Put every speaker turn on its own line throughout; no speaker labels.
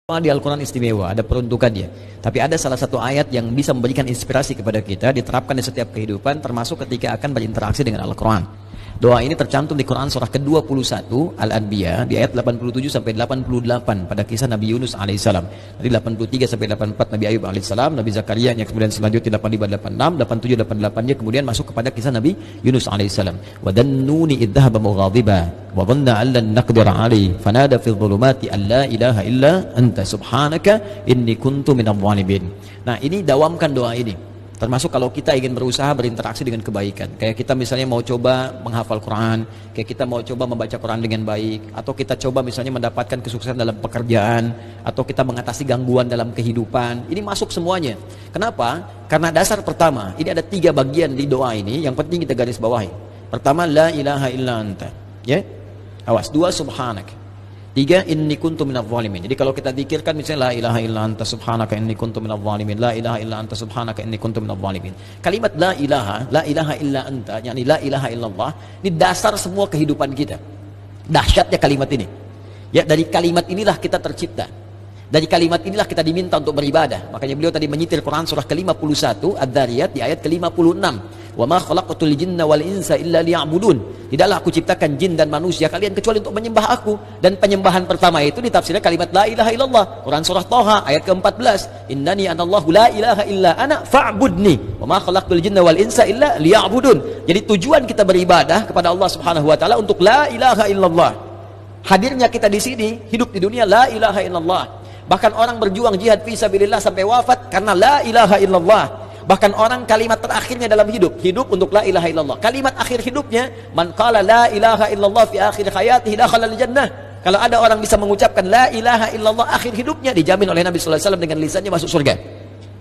Di Al-Quran istimewa, ada peruntukannya. Tapi ada salah satu ayat yang bisa memberikan inspirasi kepada kita, diterapkan di setiap kehidupan, termasuk ketika akan berinteraksi dengan Al-Quran. Doa ini tercantum di Quran surah ke-21 Al-Anbiya di ayat 87 sampai 88 pada kisah Nabi Yunus alaihissalam. Dari 83 sampai 84 Nabi Ayub alaihissalam, Nabi Zakaria yang kemudian selanjutnya 85 86, 87 88-nya kemudian masuk kepada kisah Nabi Yunus alaihissalam. Wa dhannuni idh dhahaba mughadiba wa dhanna an lan naqdir alaihi fanada fi dhulumati an la ilaha illa anta subhanaka inni kuntu minadh dhalimin. Nah, ini dawamkan doa ini. Termasuk kalau kita ingin berusaha berinteraksi dengan kebaikan. Kayak kita misalnya mau coba menghafal Quran, kayak kita mau coba membaca Quran dengan baik, atau kita coba misalnya mendapatkan kesuksesan dalam pekerjaan, atau kita mengatasi gangguan dalam kehidupan. Ini masuk semuanya. Kenapa? Karena dasar pertama, ini ada 3 bagian di doa ini yang penting kita garis bawahi. Pertama, la ilaha illa anta. Ya? Awas. 2, subhanak. 3, inni kuntu minadh dhalimin. Jadi kalau kita zikirkan misalnya la ilaha illa anta subhanaka inni kuntu minadh dhalimin, la ilaha illa anta subhanaka inni kuntu minadh dhalimin. Kalimat la ilaha illa anta, yakni la ilaha illallah, ini dasar semua kehidupan kita. Dahsyatnya kalimat ini. Ya, dari kalimat inilah kita tercipta. Dari kalimat inilah kita diminta untuk beribadah. Makanya beliau tadi menyitir Quran surah ke-51 Ad-Dhariyat di ayat ke-56. Wa ma khalaqatul jinna wal insa illa liya'budun. Tidaklah aku ciptakan jin dan manusia kalian kecuali untuk menyembah aku. Dan penyembahan pertama itu ditafsirkan kalimat la ilaha illallah. Quran surah Thaha ayat ke-14. Innani anallahu la ilaha illa ana fa'budni. Wa ma khalaqatul jinna wal insa illa liya'budun. Jadi tujuan kita beribadah kepada Allah Subhanahu wa taala untuk la ilaha illallah. Hadirnya kita di sini, hidup di dunia la ilaha illallah. Bahkan orang berjuang jihad fi sabilillah sampai wafat karena la ilaha illallah. Bahkan orang kalimat terakhirnya dalam hidup untuk la ilaha illallah. Kalimat akhir hidupnya, man qala la ilaha illallah fi akhir hayatihi dakhala al-jannah. Kalau ada orang bisa mengucapkan la ilaha illallah akhir hidupnya, dijamin oleh Nabi sallallahu alaihi wasallam dengan lisannya masuk surga.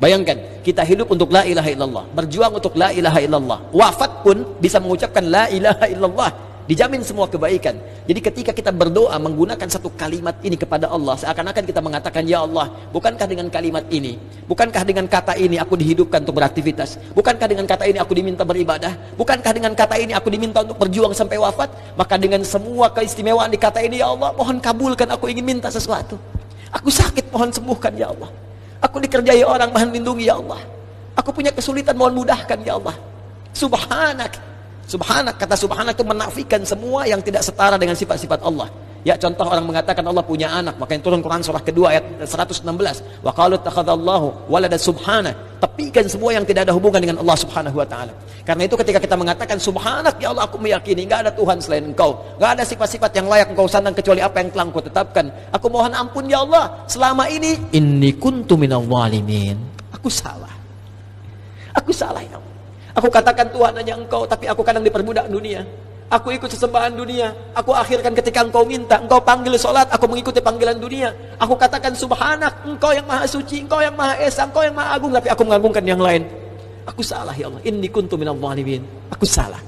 Bayangkan, kita hidup untuk la ilaha illallah, berjuang untuk la ilaha illallah. Wafat pun bisa mengucapkan la ilaha illallah. Dijamin semua kebaikan. Jadi ketika kita berdoa menggunakan satu kalimat ini kepada Allah, seakan-akan kita mengatakan, ya Allah, bukankah dengan kalimat ini, bukankah dengan kata ini aku dihidupkan untuk beraktivitas, bukankah dengan kata ini aku diminta beribadah, bukankah dengan kata ini aku diminta untuk berjuang sampai wafat, maka dengan semua keistimewaan di kata ini, ya Allah, mohon kabulkan, aku ingin minta sesuatu. Aku sakit, mohon sembuhkan, ya Allah. Aku dikerjai orang, mohon lindungi, ya Allah. Aku punya kesulitan, mohon mudahkan, ya Allah. Subhanak. Subhanak, kata subhanak itu menafikan semua yang tidak setara dengan sifat-sifat Allah. Ya, contoh orang mengatakan Allah punya anak, makanya turun Quran surah kedua ayat 116. Wa qalu takhadallahu walada subhana. Tepikan semua yang tidak ada hubungan dengan Allah Subhanahu wa taala. Karena itu ketika kita mengatakan subhanak, ya Allah, aku meyakini enggak ada Tuhan selain Engkau. Enggak ada sifat-sifat yang layak Engkau sandang kecuali apa yang telah Engkau tetapkan. Aku mohon ampun, ya Allah, selama ini inni kuntu minadh dhalimin. Aku salah. Aku salah, ya Allah. Aku katakan Tuhan hanya Engkau, tapi aku kadang diperbudak dunia. Aku ikut sesembahan dunia. Aku akhirkan ketika Engkau minta, Engkau panggil sholat, aku mengikuti panggilan dunia. Aku katakan subhanak, Engkau yang maha suci, Engkau yang maha esa, Engkau yang maha agung, tapi aku mengagungkan yang lain. Aku salah, ya Allah. Inni kuntu minadh dhalimin. Aku salah.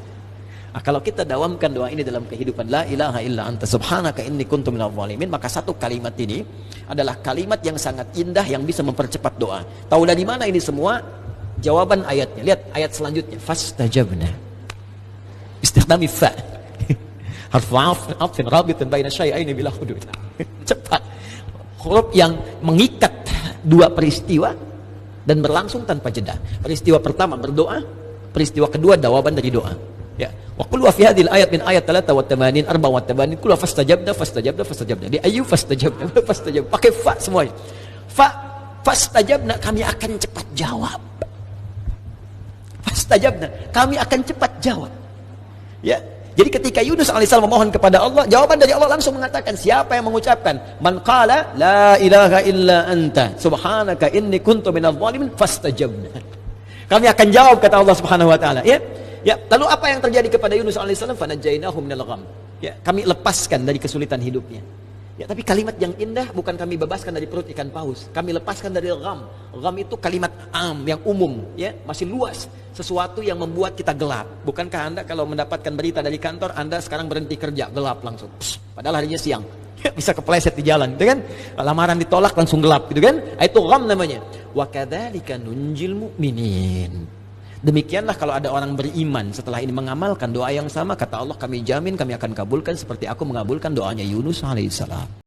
Nah, kalau kita dawamkan doa ini dalam kehidupan, la ilaha illa anta subhanaka inni kuntu minadh dhalimin, maka satu kalimat ini adalah kalimat yang sangat indah yang bisa mempercepat doa. Tahu dari mana ini semua? Jawaban ayatnya, lihat ayat selanjutnya, fastajabna. Istikhdami fa. Harfu atfin rabitin baina syai'aini bila hudud. Cepat. Huruf yang mengikat dua peristiwa dan berlangsung tanpa jeda. Peristiwa pertama berdoa, peristiwa kedua jawaban dari doa. Ya. Wa qul wa fi hadhil ayat min ayat 83 84 qul fastajabna. Di ayu fastajabna. Pakai fa semuanya. Fastajabna, kami akan cepat jawab. Fastajabna, kami akan cepat jawab. Ya. Jadi ketika Yunus alaihissalam memohon kepada Allah, jawaban dari Allah langsung mengatakan, siapa yang mengucapkan man qala la ilaha illa anta subhanaka inni kuntu minadh dhalimin fastajabna. Kami akan jawab, kata Allah Subhanahu wa taala, ya. Ya, lalu apa yang terjadi kepada Yunus alaihissalam? Fanajainahu minal gham. Ya, kami lepaskan dari kesulitan hidupnya. Ya, tapi kalimat yang indah bukan kami bebaskan dari perut ikan paus. Kami lepaskan dari gham. Gham itu kalimat yang umum, ya, masih luas. Sesuatu yang membuat kita gelap. Bukankah Anda kalau mendapatkan berita dari kantor, Anda sekarang berhenti kerja, gelap langsung. Padahal harinya siang. Bisa kepleset di jalan, gitu kan? Lamaran ditolak langsung gelap, gitu kan? Itu gham namanya. Wa kadzalika nunjil mu'minin. Demikianlah kalau ada orang beriman setelah ini mengamalkan doa yang sama, kata Allah, kami jamin kami akan kabulkan seperti aku mengabulkan doanya Yunus alaihissalam.